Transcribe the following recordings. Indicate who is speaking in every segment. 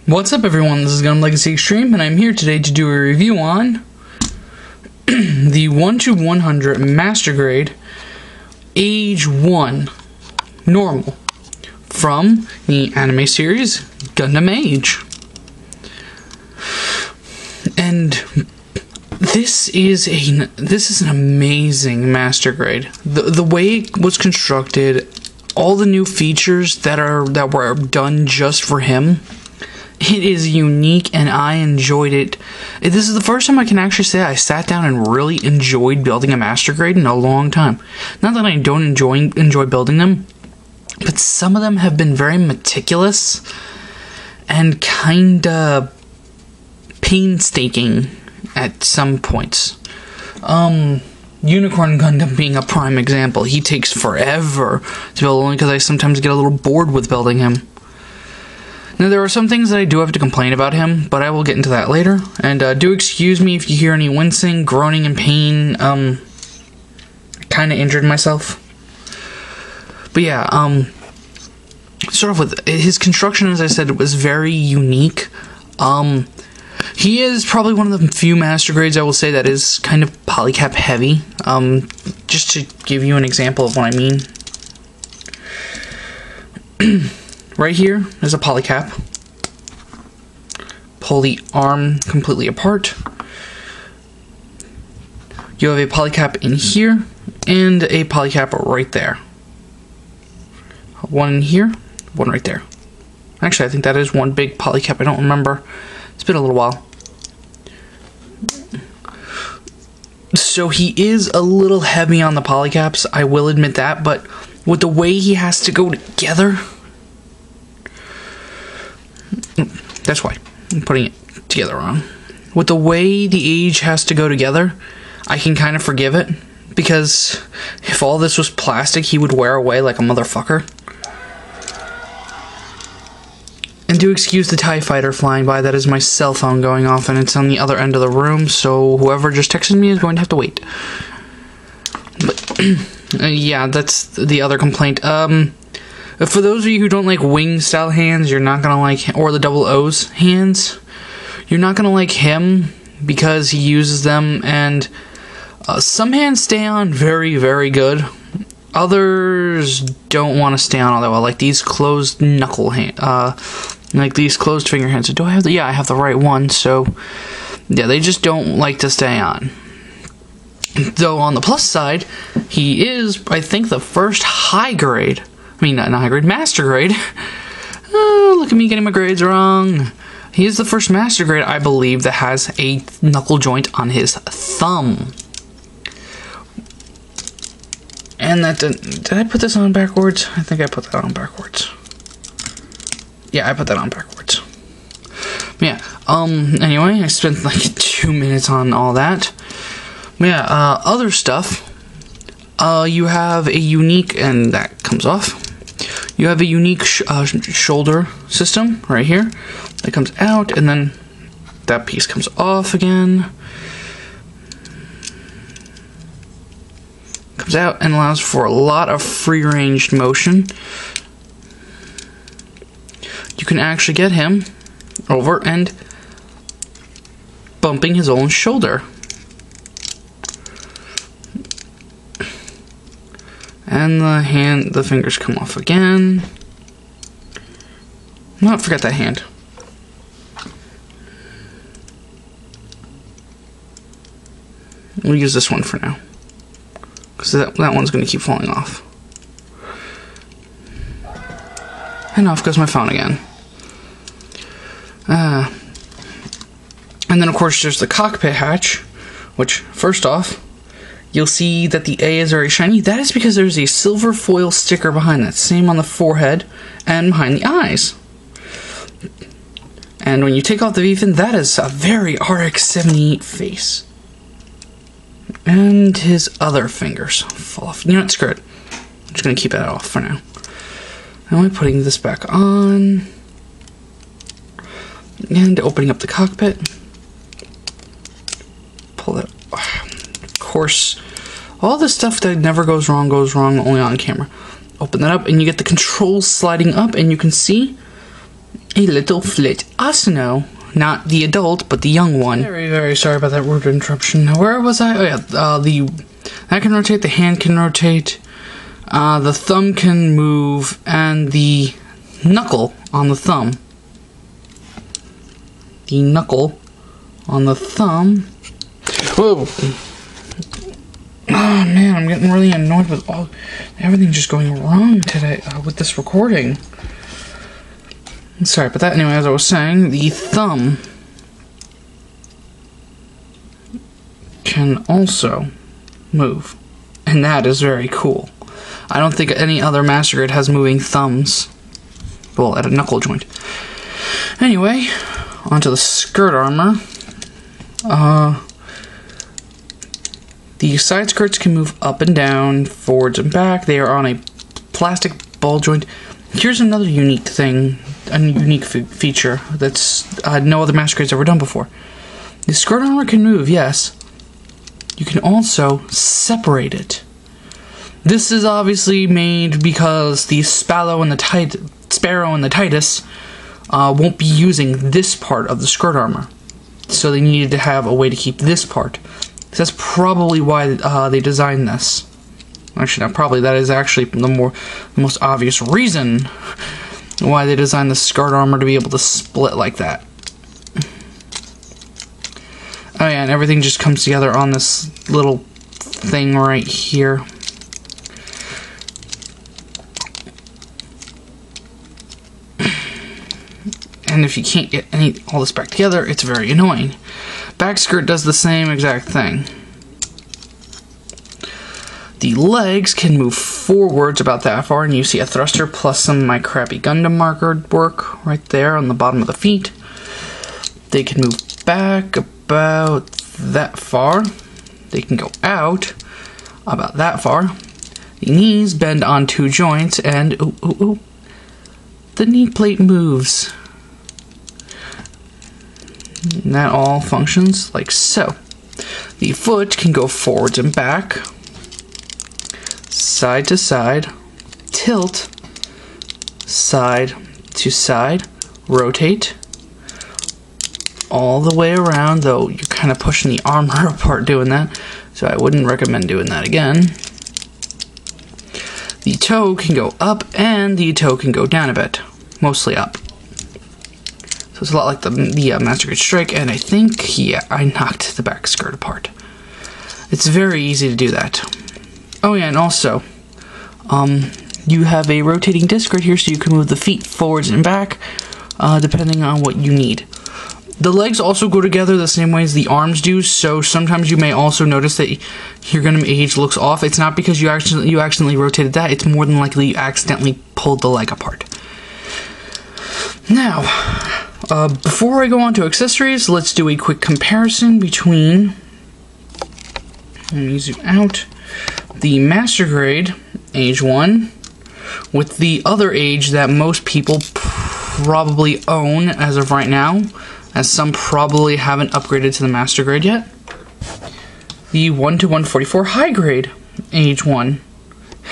Speaker 1: What's up, everyone? This is GundamLegacyExtreme, and I'm here today to do a review on the 1-100 Master Grade AGE-1 Normal from the anime series Gundam Age. And this is an amazing Master Grade. The way it was constructed, all the new features that were done just for him. It is unique, and I enjoyed it. This is the first time I can actually say I sat down and really enjoyed building a Master Grade in a long time. Not that I don't enjoy building them, but some of them have been very meticulous and kinda painstaking at some points. Unicorn Gundam being a prime example. He takes forever to build, only because I sometimes get a little bored with building him. Now, there are some things that I do have to complain about him, but I will get into that later. And do excuse me if you hear any wincing, groaning, and pain. Kind of injured myself. But yeah, start off with his construction, as I said, it was very unique. He is probably one of the few Master Grades I will say that is kind of polycap heavy. Just to give you an example of what I mean. Right here is a polycap. Pull the arm completely apart. You have a polycap in here and a polycap right there. One in here, one right there. Actually, I think that is one big polycap. I don't remember. It's been a little while. So he is a little heavy on the polycaps, I will admit that, but with the way he has to go together, that's why I'm putting it together wrong. With the way the age has to go together, I can kind of forgive it, because if all this was plastic, he would wear away like a motherfucker. And do excuse the TIE fighter flying by. That is my cell phone going off, and it's on the other end of the room, so whoever just texted me is going to have to wait. But yeah, that's the other complaint. For those of you who don't like wing style hands, you're not gonna like, or the double O's hands, you're not gonna like him because he uses them, and some hands stay on very, very good. Others don't want to stay on all that well, like these closed knuckle hand, like these closed finger hands. So do I have the? Yeah, I have the right one. So yeah, they just don't like to stay on. Though on the plus side, he is, I think, the first high grade. I mean, not high grade, Master Grade. Oh, look at me getting my grades wrong. He is the first Master Grade, I believe, that has a knuckle joint on his thumb. And that did I put this on backwards? I think I put that on backwards. Yeah, I put that on backwards. Yeah, anyway, I spent like 2 minutes on all that. Yeah, other stuff. You have a unique, and that comes off. You have a unique shoulder system right here that comes out, and then that piece comes off again. Comes out and allows for a lot of free-ranged motion. You can actually get him over and bumping his own shoulder. And the fingers come off again. No, forget that hand. We'll use this one for now, because that one's going to keep falling off. And off goes my phone again. And then, of course, there's the cockpit hatch, which, first off, you'll see that the A is very shiny. That is because there's a silver foil sticker behind that. Same on the forehead and behind the eyes. And when you take off the V-fin, that is a very RX-78 face. And his other fingers fall off. You know what? Screw it. I'm just going to keep that off for now. Now I'm putting this back on. And opening up the cockpit. Pull that. Of course, all the stuff that never goes wrong only on camera. Open that up, and you get the controls sliding up, and you can see a little flit Asano. Not the adult, but the young one. Very, very sorry about that rude interruption. Where was I? Oh yeah, that can rotate, the hand can rotate, the thumb can move, and the knuckle on the thumb. The knuckle on the thumb. Whoa! Oh man, I'm getting really annoyed with everything just going wrong today with this recording. Sorry about that. Anyway, as I was saying, the thumb can also move, and that is very cool. I don't think any other Master Grade has moving thumbs. Well, at a knuckle joint. Anyway, onto the skirt armor. The side skirts can move up and down, forwards and back. They are on a plastic ball joint. Here's another unique thing, a unique feature that's no other Master Grade's ever done before. The skirt armor can move, yes. You can also separate it. This is obviously made because the Sparrow and the Titus won't be using this part of the skirt armor. So they needed to have a way to keep this part. That's probably why they designed this. Actually, not probably. That is actually the most obvious reason why they designed the skirt armor to be able to split like that. Oh yeah, and everything just comes together on this little thing right here. And if you can't get all this back together, it's very annoying. Back skirt does the same exact thing. The legs can move forwards about that far, and you see a thruster plus some of my crappy Gundam marker work right there on the bottom of the feet. They can move back about that far. They can go out about that far. The knees bend on two joints, and the knee plate moves. And that all functions like so. The foot can go forwards and back, side to side, tilt, side to side, rotate, all the way around, though you're kind of pushing the armor apart doing that, so I wouldn't recommend doing that again. The toe can go up and the toe can go down a bit, mostly up. So it's a lot like the Master Grade Strike, and I think, yeah, I knocked the back skirt apart. It's very easy to do that. Oh yeah, and also, you have a rotating disc right here, so you can move the feet forwards and back, depending on what you need. The legs also go together the same way as the arms do, so sometimes you may also notice that your Gundam AGE looks off. It's not because you accidentally rotated that, it's more than likely you accidentally pulled the leg apart. Now, before I go on to accessories, let's do a quick comparison between, let me zoom out, the Master Grade AGE-1 with the other AGE that most people probably own as of right now, as some probably haven't upgraded to the Master Grade yet. The 1-144 High Grade AGE-1,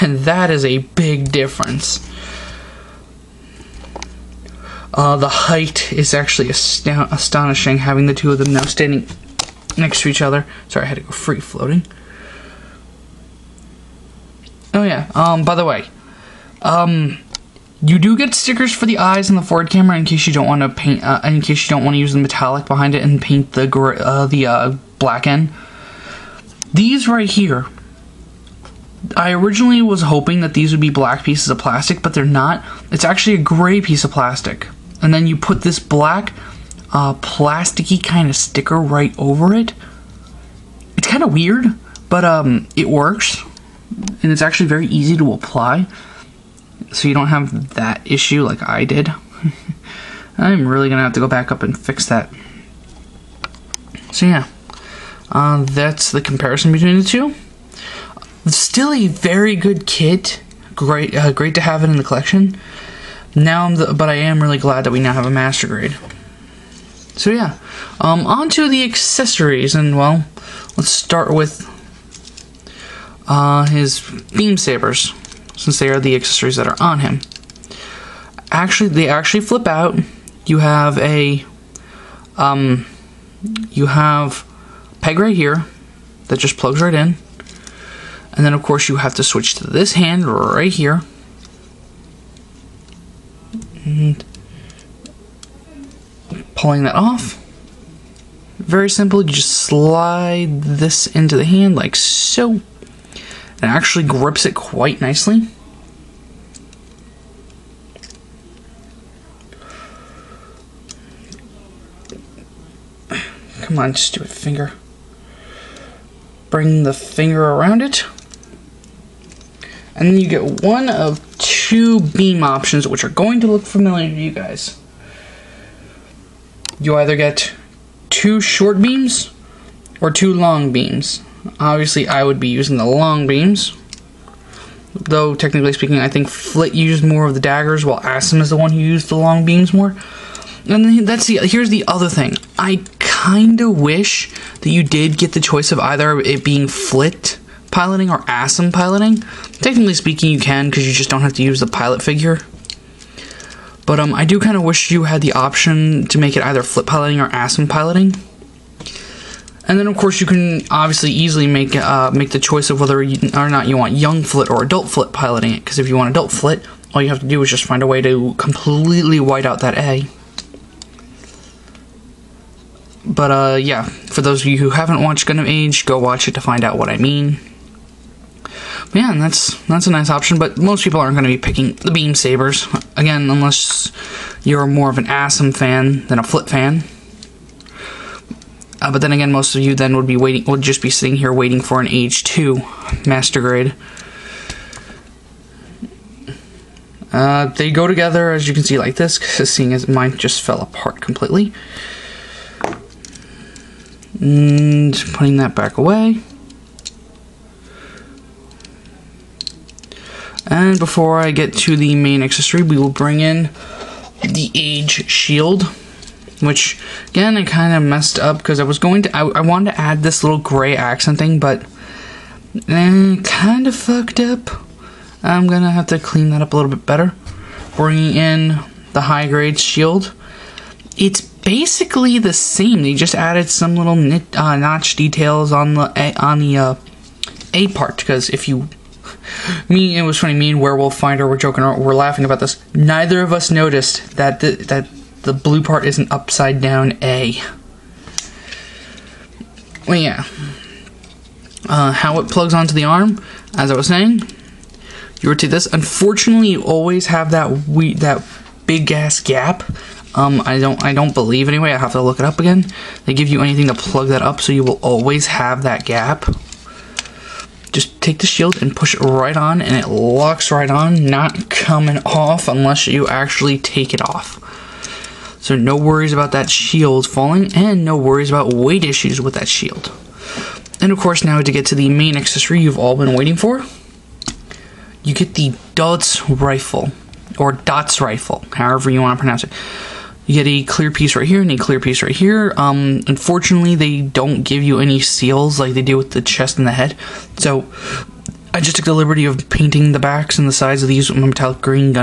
Speaker 1: and that is a big difference. The height is actually astonishing, having the two of them now standing next to each other. Sorry, I had to go free floating. Oh yeah, by the way, you do get stickers for the eyes and the forward camera in case you don't want to paint, in case you don't want to use the metallic behind it and paint the black end. These right here, I originally was hoping that these would be black pieces of plastic, but they're not. It's actually a gray piece of plastic. And then you put this black, plasticky kind of sticker right over it. It's kind of weird, but it works. And it's actually very easy to apply. So you don't have that issue like I did. I'm really going to have to go back up and fix that. So yeah, that's the comparison between the two. Still a very good kit. Great to have it in the collection. Now, but I am really glad that we now have a Master Grade. So yeah, on to the accessories, and well, let's start with his beam sabers, since they are the accessories that are on him. Actually, they actually flip out. you have a peg right here that just plugs right in. And then, of course, you have to switch to this hand right here. And pulling that off. Very simple. You just slide this into the hand like so. And it actually grips it quite nicely. Come on, just do it, finger. Bring the finger around it. And then you get one of two beam options, which are going to look familiar to you guys. You either get 2 short beams or 2 long beams. Obviously, I would be using the long beams. Though, technically speaking, I think Flit used more of the daggers, while Asim is the one who used the long beams more. And here's the other thing. I kinda wish that you did get the choice of either it being Flit piloting or Asim piloting. Technically speaking, you can, because you just don't have to use the pilot figure. But I do kind of wish you had the option to make it either Flit piloting or Asim piloting. And then, of course, you can obviously easily make the choice of whether or not you want young Flit or adult Flit piloting it. Because if you want adult Flit, all you have to do is just find a way to completely white out that A. But, yeah, for those of you who haven't watched Gundam Age, go watch it to find out what I mean. But yeah, and that's a nice option, but most people aren't going to be picking the beam sabers. Again, unless you're more of an Asim fan than a Flit fan. But then again, most of you then would just be sitting here waiting for an AGE-2 master grade. They go together, as you can see, like this, seeing as mine just fell apart completely. And putting that back away. And before I get to the main accessory, we will bring in the AGE shield, which again I kind of messed up because I wanted to add this little gray accent thing, but kind of fucked up. I'm gonna have to clean that up a little bit better. Bringing in the high grade shield. It's basically the same. They just added some little notch details on the A part, because if you it was funny, me and Werewolf Finder were joking around, we're laughing about this. Neither of us noticed that the blue part is an upside down A. Well, yeah. How it plugs onto the arm, as I was saying, you rotate this. Unfortunately, you always have that big ass gap. I don't believe anyway. I have to look it up again. They give you anything to plug that up, so you will always have that gap. Just take the shield and push it right on, and it locks right on, not coming off unless you actually take it off. So no worries about that shield falling, and no worries about weight issues with that shield. And of course, now to get to the main accessory you've all been waiting for, you get the Dots rifle, or Dots rifle, however you want to pronounce it. You get a clear piece right here and a clear piece right here. Unfortunately, they don't give you any seals like they do with the chest and the head. So I just took the liberty of painting the backs and the sides of these with my metallic green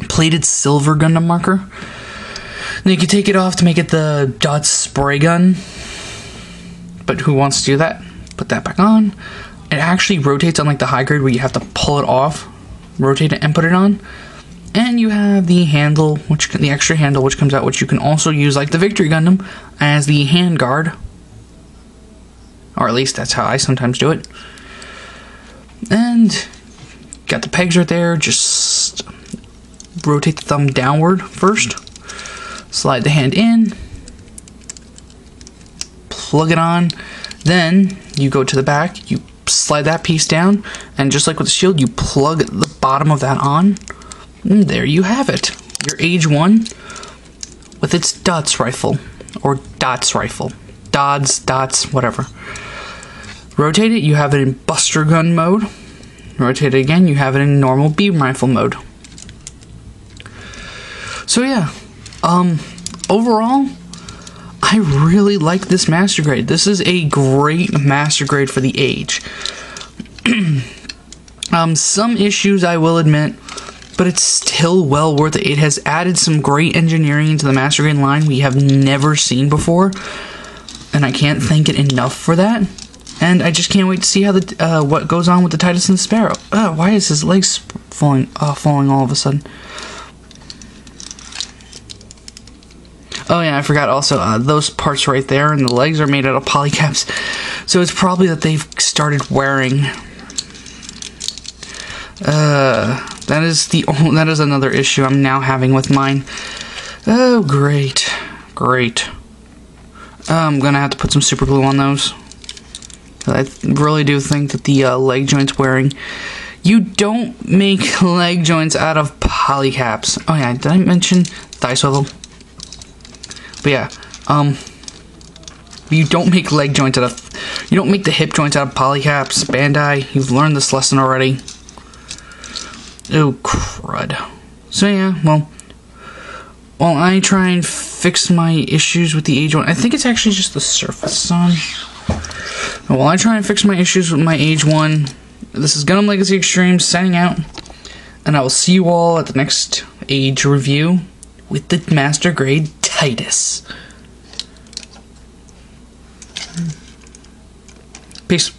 Speaker 1: plated silver Gundam marker. Then you can take it off to make it the Dots spray gun. But who wants to do that? Put that back on. It actually rotates unlike the high grade where you have to pull it off, rotate it, and put it on. And you have the handle, the extra handle, which comes out, which you can also use, like the Victory Gundam, as the hand guard. Or at least that's how I sometimes do it. And got the pegs right there. Just rotate the thumb downward first. Slide the hand in. Plug it on. Then you go to the back. You slide that piece down. And just like with the shield, you plug the bottom of that on. And there you have it. Your AGE-1 with its Dots rifle. Or Dots rifle. Dots, whatever. Rotate it, you have it in Buster Gun mode. Rotate it again, you have it in normal beam rifle mode. So yeah, overall, I really like this master grade. This is a great master grade for the AGE. Some issues, I will admit. but it's still well worth it. It has added some great engineering into the Master Grade line we have never seen before, and I can't thank it enough for that. And I just can't wait to see how the what goes on with the Titus and the Sparrow. Why is his legs falling all of a sudden? Oh yeah, I forgot also, those parts right there and the legs are made out of polycaps. So it's probably that they've started wearing. That is another issue I'm now having with mine. Oh, great. I'm gonna have to put some super glue on those. I really do think that the leg joints wearing. You don't make leg joints out of polycaps. Oh yeah, did I mention thigh swivel? But yeah, you don't make leg joints out of. You don't make the hip joints out of polycaps. Bandai, you've learned this lesson already. Oh crud. So yeah, well, while I try and fix my issues with the AGE-1, I think it's actually just the surface on. While I try and fix my issues with my AGE-1, this is GundamLegacyExtreme signing out, and I will see you all at the next AGE review with the Master Grade Titus. Peace.